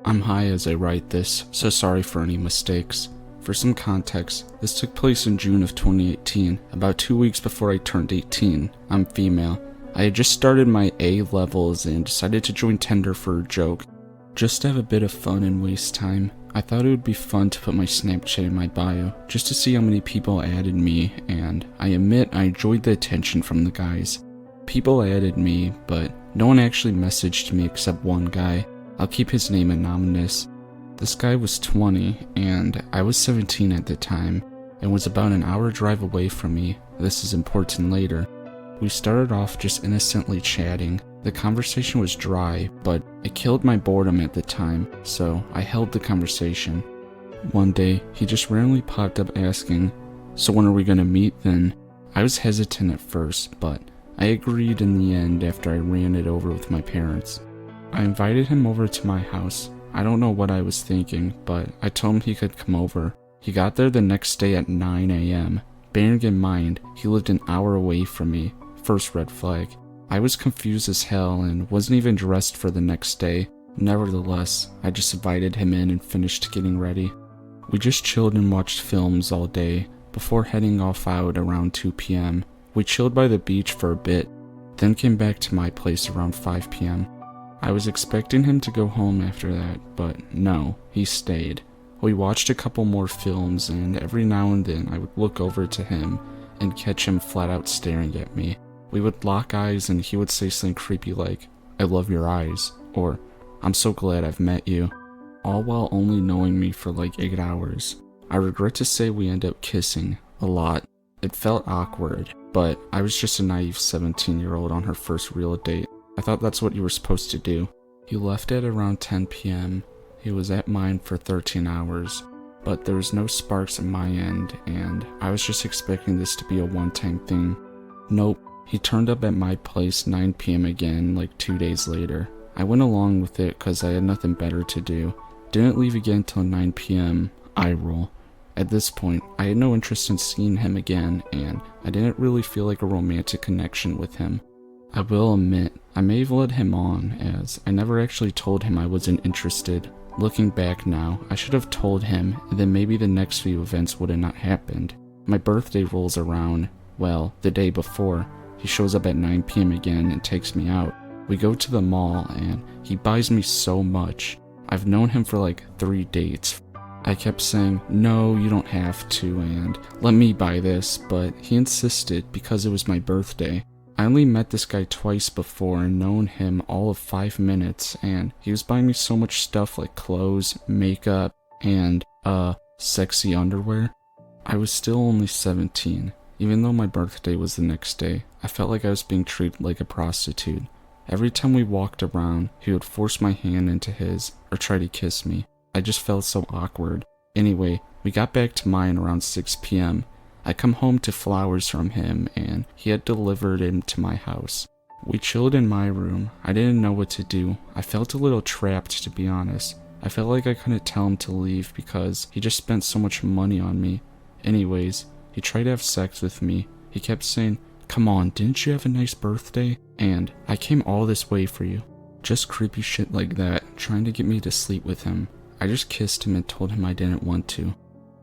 I'm high as I write this, so sorry for any mistakes. For some context, this took place in June of 2018, about 2 weeks before I turned 18. I'm female. I had just started my A levels and decided to join Tinder for a joke. Just to have a bit of fun and waste time. I thought it would be fun to put my Snapchat in my bio, just to see how many people added me, and I admit I enjoyed the attention from the guys. People added me, but no one actually messaged me except one guy. I'll keep his name anonymous. This guy was 20, and I was 17 at the time, and was about an hour drive away from me. This is important later. We started off just innocently chatting. The conversation was dry, but it killed my boredom at the time, so I held the conversation. One day, he just randomly popped up asking, "So when are we gonna meet then?" I was hesitant at first, but I agreed in the end after I ran it over with my parents. I invited him over to my house. I don't know what I was thinking, but I told him he could come over. He got there the next day at 9 a.m. Bearing in mind, he lived an hour away from me. First red flag. I was confused as hell and wasn't even dressed for the next day. Nevertheless, I just invited him in and finished getting ready. We just chilled and watched films all day before heading off out around 2 p.m. We chilled by the beach for a bit, then came back to my place around 5 p.m. I was expecting him to go home after that, but no, he stayed. We watched a couple more films, and every now and then I would look over to him and catch him flat out staring at me. We would lock eyes and he would say something creepy like, "I love your eyes," or "I'm so glad I've met you," all while only knowing me for like 8 hours. I regret to say we ended up kissing a lot. It felt awkward, but I was just a naive 17-year-old on her first real date. I thought that's what you were supposed to do. He left at around 10 p.m. He was at mine for 13 hours, but there was no sparks at my end, and I was just expecting this to be a one-time thing. Nope, he turned up at my place 9 p.m. again like 2 days later. I went along with it because I had nothing better to do. Didn't leave again till 9 p.m. Eye roll. At this point, I had no interest in seeing him again, and I didn't really feel like a romantic connection with him. I will admit, I may have led him on, as I never actually told him I wasn't interested. Looking back now, I should have told him, and then maybe the next few events would have not happened. My birthday rolls around, well, the day before. He shows up at 9 p.m. again and takes me out. We go to the mall, and he buys me so much. I've known him for like 3 dates. I kept saying, "No, you don't have to," and "Let me buy this," but he insisted because it was my birthday. I only met this guy twice before and known him all of 5 minutes, and he was buying me so much stuff like clothes, makeup, and, sexy underwear. I was still only 17. Even though my birthday was the next day, I felt like I was being treated like a prostitute. Every time we walked around, he would force my hand into his or try to kiss me. I just felt so awkward. Anyway, we got back to mine around 6 p.m. I come home to flowers from him, and he had delivered them to my house. We chilled in my room. I didn't know what to do. I felt a little trapped, to be honest. I felt like I couldn't tell him to leave because he just spent so much money on me. Anyways, he tried to have sex with me. He kept saying, "Come on, didn't you have a nice birthday?" And "I came all this way for you." Just creepy shit like that, trying to get me to sleep with him. I just kissed him and told him I didn't want to.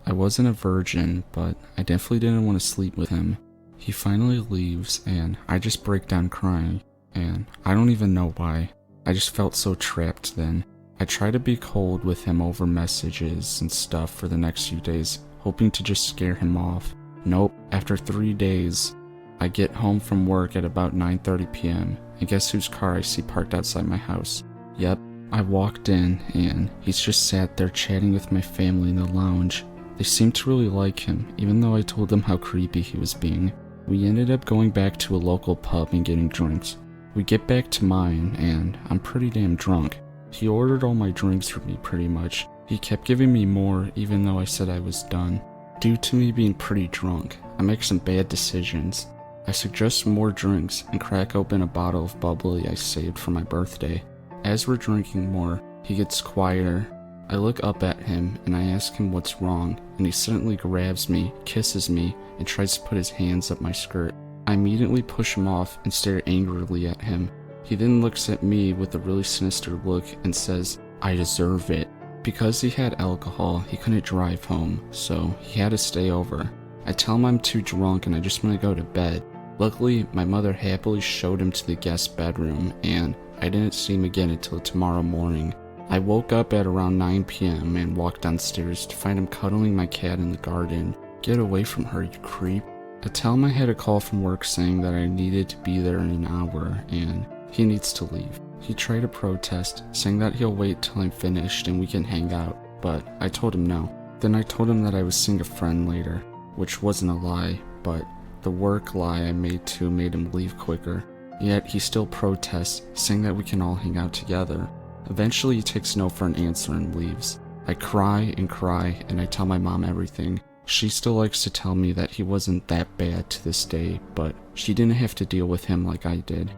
I wasn't a virgin, but I definitely didn't want to sleep with him. He finally leaves, and I just break down crying, and I don't even know why. I just felt so trapped then. I tried to be cold with him over messages and stuff for the next few days, hoping to just scare him off. Nope, after 3 days, I get home from work at about 9:30 p.m., and guess whose car I see parked outside my house? Yep, I walked in, and he's just sat there chatting with my family in the lounge. They seemed to really like him, even though I told them how creepy he was being. We ended up going back to a local pub and getting drinks. We get back to mine, and I'm pretty damn drunk. He ordered all my drinks for me pretty much. He kept giving me more, even though I said I was done. Due to me being pretty drunk, I make some bad decisions. I suggest more drinks and crack open a bottle of bubbly I saved for my birthday. As we're drinking more, he gets quieter. I look up at him and I ask him what's wrong, and he suddenly grabs me, kisses me, and tries to put his hands up my skirt. I immediately push him off and stare angrily at him. He then looks at me with a really sinister look and says, I deserve it. Because he had alcohol, he couldn't drive home, so he had to stay over. I tell him I'm too drunk and I just want to go to bed. Luckily, my mother happily showed him to the guest bedroom, and I didn't see him again until tomorrow morning. I woke up at around 9 p.m. and walked downstairs to find him cuddling my cat in the garden. Get away from her, you creep. I tell him I had a call from work saying that I needed to be there in an hour and he needs to leave. He tried to protest, saying that he'll wait till I'm finished and we can hang out, but I told him no. Then I told him that I was seeing a friend later, which wasn't a lie, but the work lie I made too made him leave quicker. Yet he still protests, saying that we can all hang out together. Eventually he takes no for an answer and leaves. I cry and I tell my mom everything. She still likes to tell me that he wasn't that bad to this day, but she didn't have to deal with him like I did.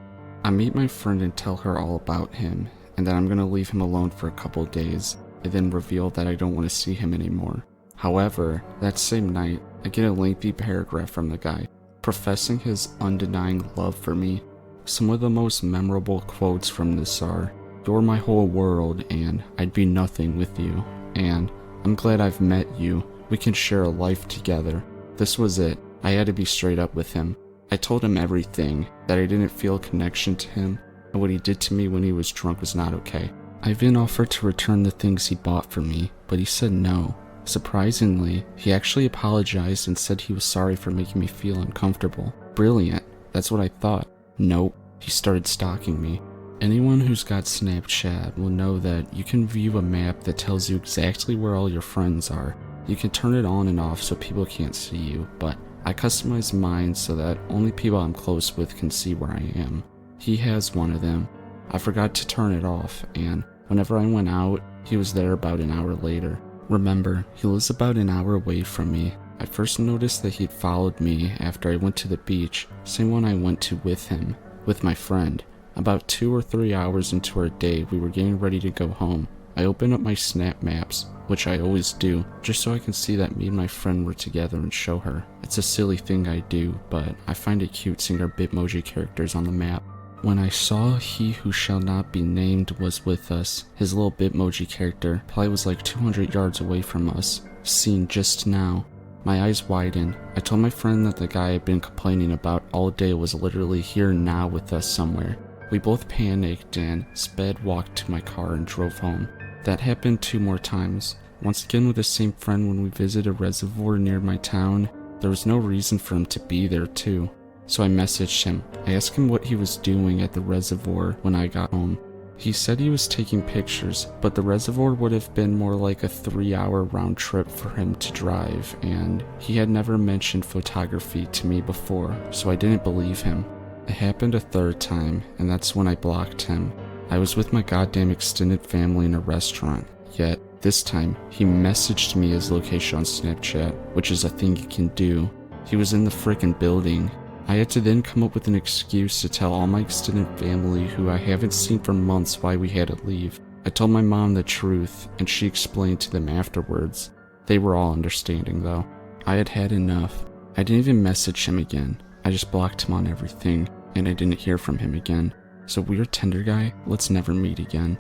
I meet my friend and tell her all about him, and that I'm gonna leave him alone for a couple days, and then reveal that I don't want to see him anymore. However, that same night, I get a lengthy paragraph from the guy, professing his undenying love for me. Some of the most memorable quotes from this are, "You're my whole world, and I'd be nothing with you," and "I'm glad I've met you. We can share a life together." This was it. I had to be straight up with him. I told him everything, that I didn't feel a connection to him, and what he did to me when he was drunk was not okay. I even offered to return the things he bought for me, but he said no. Surprisingly, he actually apologized and said he was sorry for making me feel uncomfortable. Brilliant. That's what I thought. Nope. He started stalking me. Anyone who's got Snapchat will know that you can view a map that tells you exactly where all your friends are. You can turn it on and off so people can't see you, but I customize mine so that only people I'm close with can see where I am. He has one of them. I forgot to turn it off, and whenever I went out, he was there about an hour later. Remember, he lives about an hour away from me. I first noticed that he'd followed me after I went to the beach, same one I went to with him, with my friend. About 2 or 3 hours into our day, we were getting ready to go home. I opened up my Snap Maps, which I always do, just so I can see that me and my friend were together and show her. It's a silly thing I do, but I find it cute seeing our Bitmoji characters on the map. When I saw he who shall not be named was with us, his little Bitmoji character probably was like 200 yards away from us, seen just now. My eyes widened. I told my friend that the guy I'd been complaining about all day was literally here now with us somewhere. We both panicked and sped walked to my car and drove home. That happened 2 more times. Once again with the same friend when we visited a reservoir near my town. There was no reason for him to be there too. So I messaged him. I asked him what he was doing at the reservoir when I got home. He said he was taking pictures, but the reservoir would have been more like a 3-hour round trip for him to drive, and he had never mentioned photography to me before, so I didn't believe him. It happened a 3rd time, and that's when I blocked him. I was with my goddamn extended family in a restaurant, yet this time he messaged me his location on Snapchat, which is a thing you can do. He was in the frickin' building. I had to then come up with an excuse to tell all my extended family who I haven't seen for months why we had to leave. I told my mom the truth, and she explained to them afterwards. They were all understanding though. I had had enough. I didn't even message him again. I just blocked him on everything, and I didn't hear from him again. So weird Tinder guy, let's never meet again.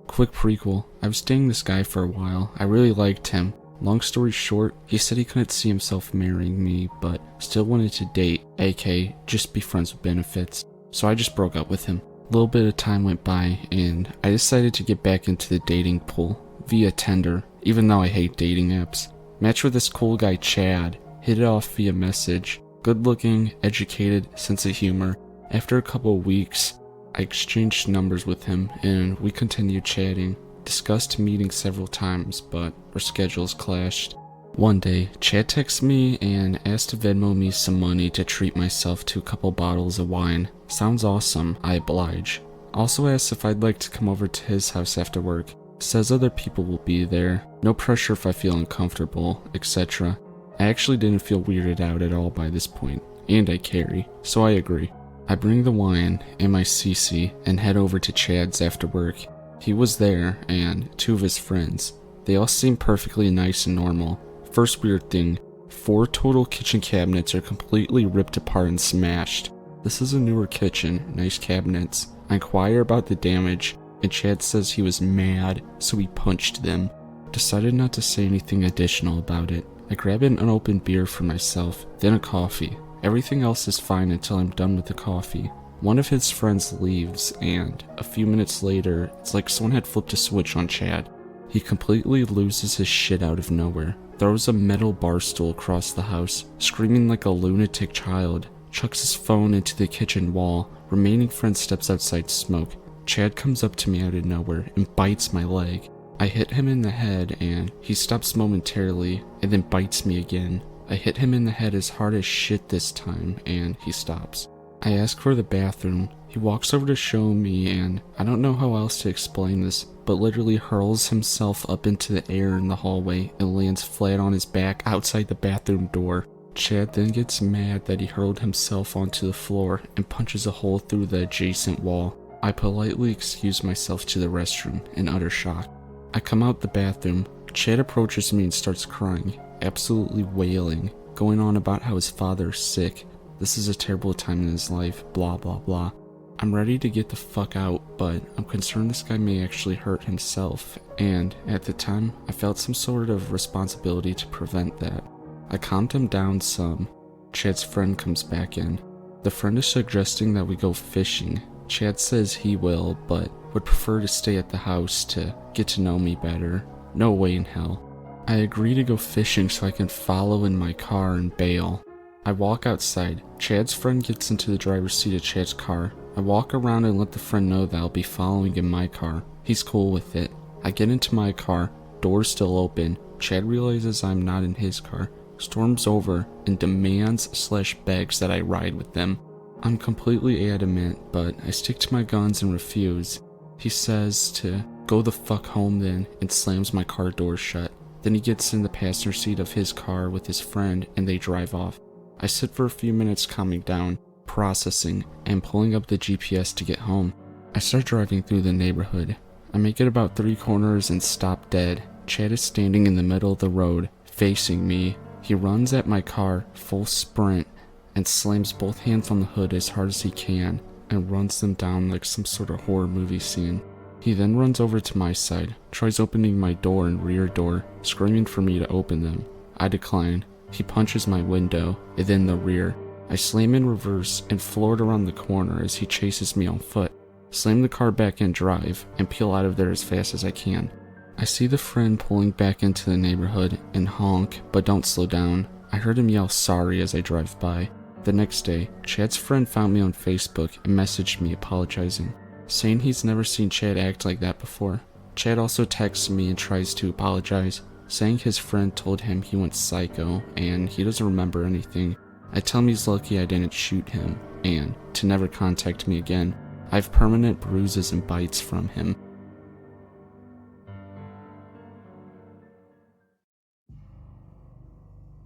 Quick prequel. I was dating this guy for a while. I really liked him. Long story short, he said he couldn't see himself marrying me, but still wanted to date, aka just be friends with benefits. So I just broke up with him. A little bit of time went by, and I decided to get back into the dating pool via Tinder, even though I hate dating apps. Matched with this cool guy Chad, hit it off via message. Good looking, educated, sense of humor. After a couple of weeks, I exchanged numbers with him and we continued chatting. Discussed meeting several times, but our schedules clashed. One day, Chad texted me and asked to Venmo me some money to treat myself to a couple bottles of wine. Sounds awesome, I oblige. Also asked if I'd like to come over to his house after work. Says other people will be there. No pressure if I feel uncomfortable, etc. I actually didn't feel weirded out at all by this point, and I carry, so I agree. I bring the wine and my CC and head over to Chad's after work. He was there, and 2 of his friends. They all seemed perfectly nice and normal. First weird thing, 4 total kitchen cabinets are completely ripped apart and smashed. This is a newer kitchen, nice cabinets. I inquire about the damage, and Chad says he was mad, so he punched them. Decided not to say anything additional about it. I grab an unopened beer for myself, then a coffee. Everything else is fine until I'm done with the coffee. One of his friends leaves, and a few minutes later, it's like someone had flipped a switch on Chad. He completely loses his shit out of nowhere, throws a metal bar stool across the house, screaming like a lunatic child, chucks his phone into the kitchen wall. Remaining friend steps outside to smoke. Chad comes up to me out of nowhere and bites my leg. I hit him in the head and he stops momentarily and then bites me again. I hit him in the head as hard as shit this time and he stops. I ask for the bathroom. He walks over to show me and I don't know how else to explain this, but literally hurls himself up into the air in the hallway and lands flat on his back outside the bathroom door. Chad then gets mad that he hurled himself onto the floor and punches a hole through the adjacent wall. I politely excuse myself to the restroom in utter shock. I come out the bathroom. Chad approaches me and starts crying, absolutely wailing, going on about how his father is sick. This is a terrible time in his life, blah blah blah. I'm ready to get the fuck out, but I'm concerned this guy may actually hurt himself, and at the time, I felt some sort of responsibility to prevent that. I calmed him down some. Chad's friend comes back in. The friend is suggesting that we go fishing. Chad says he will, but would prefer to stay at the house to get to know me better. No way in hell. I agree to go fishing so I can follow in my car and bail. I walk outside. Chad's friend gets into the driver's seat of Chad's car. I walk around and let the friend know that I'll be following in my car. He's cool with it. I get into my car, doors still open. Chad realizes I'm not in his car, storms over, and demands/begs that I ride with them. I'm completely adamant, but I stick to my guns and refuse. He says to go the fuck home then, and slams my car door shut. Then he gets in the passenger seat of his car with his friend, and they drive off. I sit for a few minutes calming down, processing, and pulling up the GPS to get home. I start driving through the neighborhood. I make it about 3 corners and stop dead. Chad is standing in the middle of the road, facing me. He runs at my car, full sprint, and slams both hands on the hood as hard as he can, and runs them down like some sort of horror movie scene. He then runs over to my side, tries opening my door and rear door, screaming for me to open them. I decline. He punches my window, and then the rear. I slam in reverse and floor it around the corner as he chases me on foot. Slam the car back in drive, and peel out of there as fast as I can. I see the friend pulling back into the neighborhood and honk, but don't slow down. I heard him yell sorry as I drive by. The next day, Chad's friend found me on Facebook and messaged me apologizing, saying he's never seen Chad act like that before. Chad also texts me and tries to apologize, saying his friend told him he went psycho and he doesn't remember anything. I tell him he's lucky I didn't shoot him and to never contact me again. I have permanent bruises and bites from him.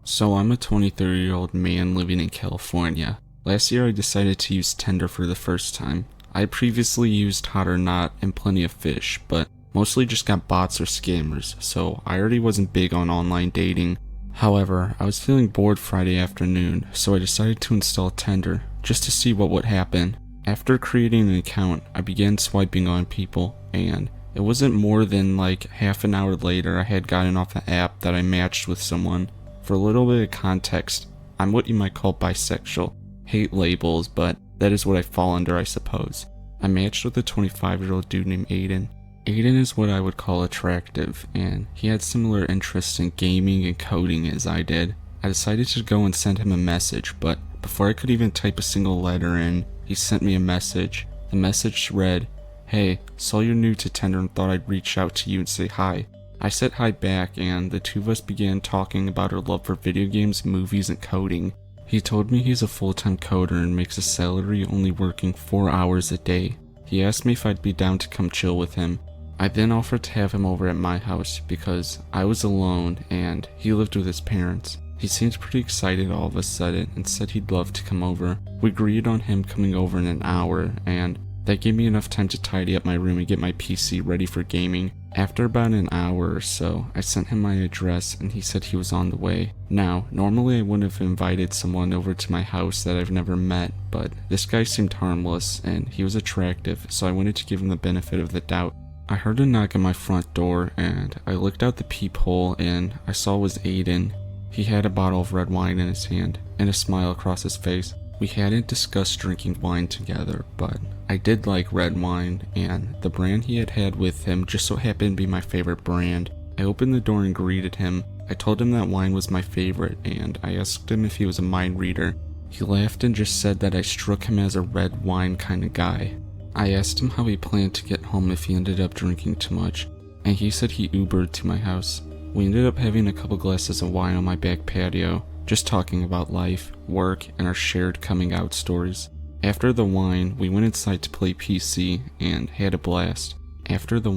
So I'm a 23-year-old man living in California. Last year I decided to use Tinder for the first time. I previously used Hot or Not and Plenty of Fish, but mostly just got bots or scammers, so I already wasn't big on online dating. However, I was feeling bored Friday afternoon, so I decided to install Tinder, just to see what would happen. After creating an account, I began swiping on people, and it wasn't more than like half an hour later I had gotten off the app that I matched with someone. For a little bit of context, I'm what you might call bisexual. Hate labels, but that is what I fall under, I suppose. I matched with a 25-year-old dude named Aiden. Aiden is what I would call attractive, and he had similar interests in gaming and coding as I did. I decided to go and send him a message, but before I could even type a single letter in, he sent me a message. The message read, "Hey, saw you're new to Tinder and thought I'd reach out to you and say hi." I said hi back, and the two of us began talking about our love for video games, movies, and coding. He told me he's a full-time coder and makes a salary only working 4 hours a day. He asked me if I'd be down to come chill with him. I then offered to have him over at my house because I was alone and he lived with his parents. He seemed pretty excited all of a sudden and said he'd love to come over. We agreed on him coming over in an hour, and that gave me enough time to tidy up my room and get my PC ready for gaming. After about an hour or so, I sent him my address and he said he was on the way. Now, normally I wouldn't have invited someone over to my house that I've never met, but this guy seemed harmless and he was attractive, so I wanted to give him the benefit of the doubt. I heard a knock at my front door and I looked out the peephole and I saw it was Aiden. He had a bottle of red wine in his hand and a smile across his face. We hadn't discussed drinking wine together, but I did like red wine, and the brand he had with him just so happened to be my favorite brand. I opened the door and greeted him. I told him that wine was my favorite, and I asked him if he was a mind reader. He laughed and just said that I struck him as a red wine kind of guy. I asked him how he planned to get home if he ended up drinking too much, and he said he Ubered to my house. We ended up having a couple glasses of wine on my back patio, just talking about life, work, and our shared coming out stories. After the wine, we went inside to play PC and had a blast. After the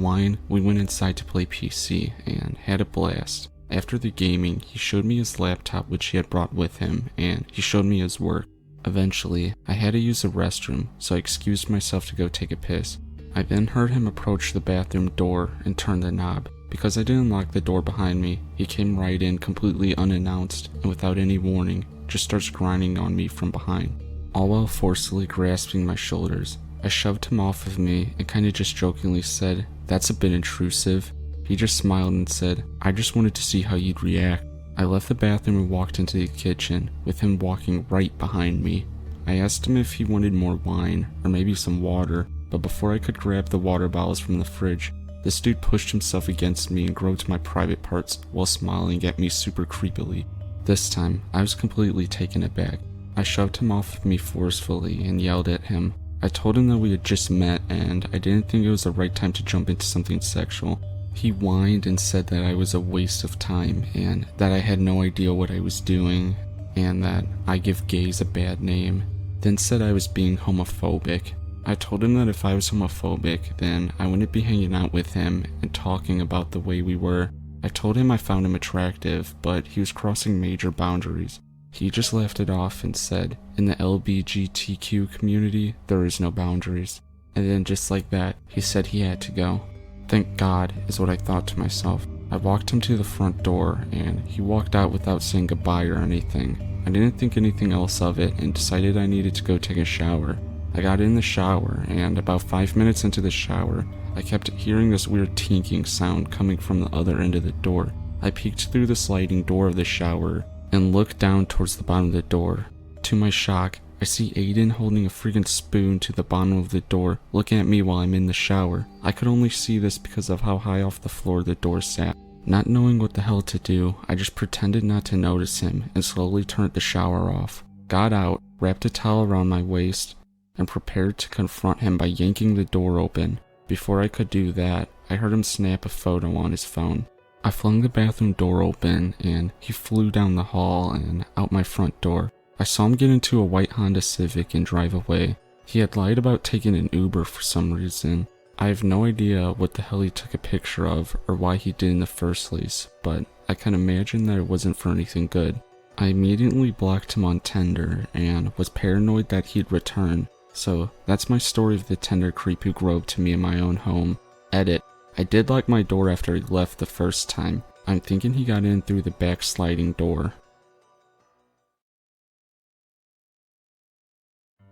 gaming, he showed me his laptop which he had brought with him, and he showed me his work. Eventually, I had to use the restroom, so I excused myself to go take a piss. I then heard him approach the bathroom door and turn the knob. Because I didn't lock the door behind me, he came right in completely unannounced and without any warning, just starts grinding on me from behind, all while forcefully grasping my shoulders. I shoved him off of me and kinda just jokingly said, "That's a bit intrusive." He just smiled and said, "I just wanted to see how you'd react." I left the bathroom and walked into the kitchen, with him walking right behind me. I asked him if he wanted more wine, or maybe some water, but before I could grab the water bottles from the fridge, this dude pushed himself against me and groped my private parts while smiling at me super creepily. This time, I was completely taken aback. I shoved him off of me forcefully and yelled at him. I told him that we had just met and I didn't think it was the right time to jump into something sexual. He whined and said that I was a waste of time and that I had no idea what I was doing and that I give gays a bad name, then said I was being homophobic. I told him that if I was homophobic, then I wouldn't be hanging out with him and talking about the way we were. I told him I found him attractive, but he was crossing major boundaries. He just laughed it off and said, "In the LGBTQ community, there is no boundaries." And then just like that, he said he had to go. Thank God, is what I thought to myself. I walked him to the front door, and he walked out without saying goodbye or anything. I didn't think anything else of it and decided I needed to go take a shower. I got in the shower, and about 5 minutes into the shower, I kept hearing this weird tinking sound coming from the other end of the door. I peeked through the sliding door of the shower and looked down towards the bottom of the door. To my shock, I see Aiden holding a freaking spoon to the bottom of the door, looking at me while I'm in the shower. I could only see this because of how high off the floor the door sat. Not knowing what the hell to do, I just pretended not to notice him and slowly turned the shower off. Got out, wrapped a towel around my waist, and prepared to confront him by yanking the door open. Before I could do that, I heard him snap a photo on his phone. I flung the bathroom door open, and he flew down the hall and out my front door. I saw him get into a white Honda Civic and drive away. He had lied about taking an Uber for some reason. I have no idea what the hell he took a picture of or why he did in the first place, but I can imagine that it wasn't for anything good. I immediately blocked him on Tinder and was paranoid that he'd return. So that's my story of the Tinder creep who groped me in my own home. Edit. I did lock my door after he left the first time. I'm thinking he got in through the back sliding door.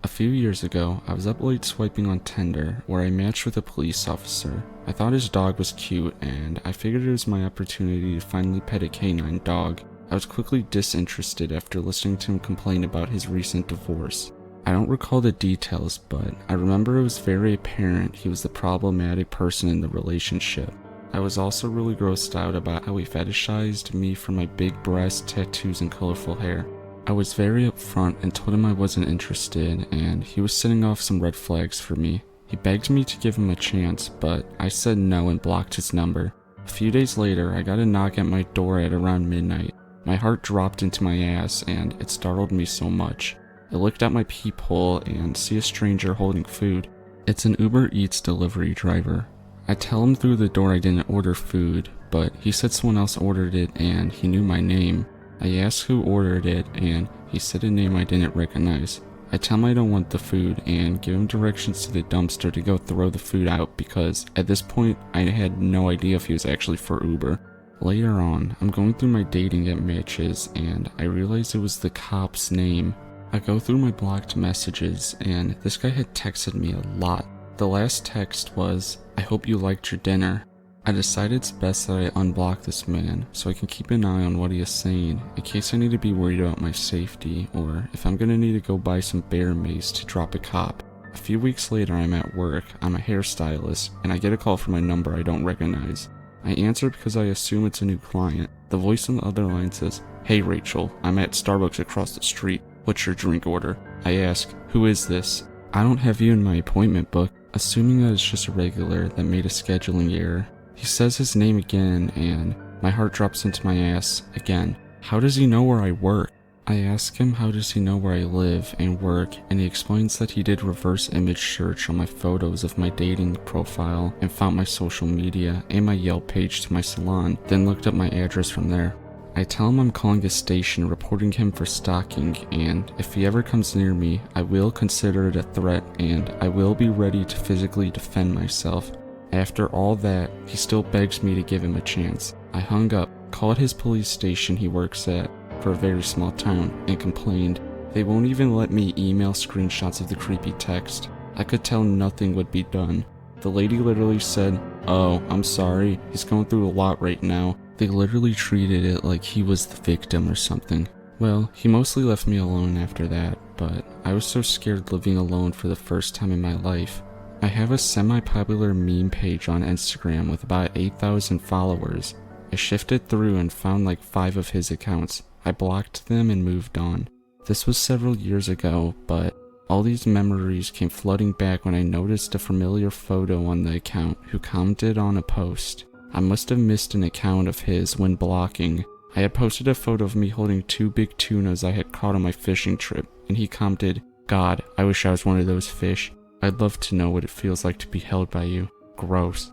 A few years ago, I was up late swiping on Tinder where I matched with a police officer. I thought his dog was cute and I figured it was my opportunity to finally pet a canine dog. I was quickly disinterested after listening to him complain about his recent divorce. I don't recall the details, but I remember it was very apparent he was the problematic person in the relationship. I was also really grossed out about how he fetishized me for my big breasts, tattoos, and colorful hair. I was very upfront and told him I wasn't interested, and he was setting off some red flags for me. He begged me to give him a chance, but I said no and blocked his number. A few days later, I got a knock at my door at around midnight. My heart dropped into my ass, and it startled me so much. I looked out my peephole and see a stranger holding food. It's an Uber Eats delivery driver. I tell him through the door I didn't order food, but he said someone else ordered it and he knew my name. I asked who ordered it and he said a name I didn't recognize. I tell him I don't want the food and give him directions to the dumpster to go throw the food out because at this point I had no idea if he was actually for Uber. Later on, I'm going through my dating app matches and I realize it was the cop's name. I go through my blocked messages and this guy had texted me a lot. The last text was, "I hope you liked your dinner." I decided it's best that I unblock this man so I can keep an eye on what he is saying in case I need to be worried about my safety or if I'm gonna need to go buy some bear mace to drop a cop. A few weeks later I'm at work, I'm a hairstylist, and I get a call from a number I don't recognize. I answer because I assume it's a new client. The voice on the other line says, "Hey Rachel, I'm at Starbucks across the street. What's your drink order?" I ask, "Who is this?" "I don't have you in my appointment book," assuming that it's just a regular that made a scheduling error. He says his name again and my heart drops into my ass again. How does he know where I work? I ask him how does he know where I live and work, and he explains that he did reverse image search on my photos of my dating profile and found my social media and my Yelp page to my salon, then looked up my address from there. I tell him I'm calling a station reporting him for stalking, and if he ever comes near me, I will consider it a threat and I will be ready to physically defend myself. After all that, he still begs me to give him a chance. I hung up, called his police station he works at for a very small town, and complained. They won't even let me email screenshots of the creepy text. I could tell nothing would be done. The lady literally said, "Oh, I'm sorry, he's going through a lot right now." They literally treated it like he was the victim or something. Well, he mostly left me alone after that, but I was so scared living alone for the first time in my life. I have a semi-popular meme page on Instagram with about 8,000 followers. I shifted through and found like 5 of his accounts. I blocked them and moved on. This was several years ago, but all these memories came flooding back when I noticed a familiar photo on the account who commented on a post. I must have missed an account of his when blocking. I had posted a photo of me holding 2 big tunas I had caught on my fishing trip, and he commented, "God, I wish I was one of those fish. I'd love to know what it feels like to be held by you. Gross."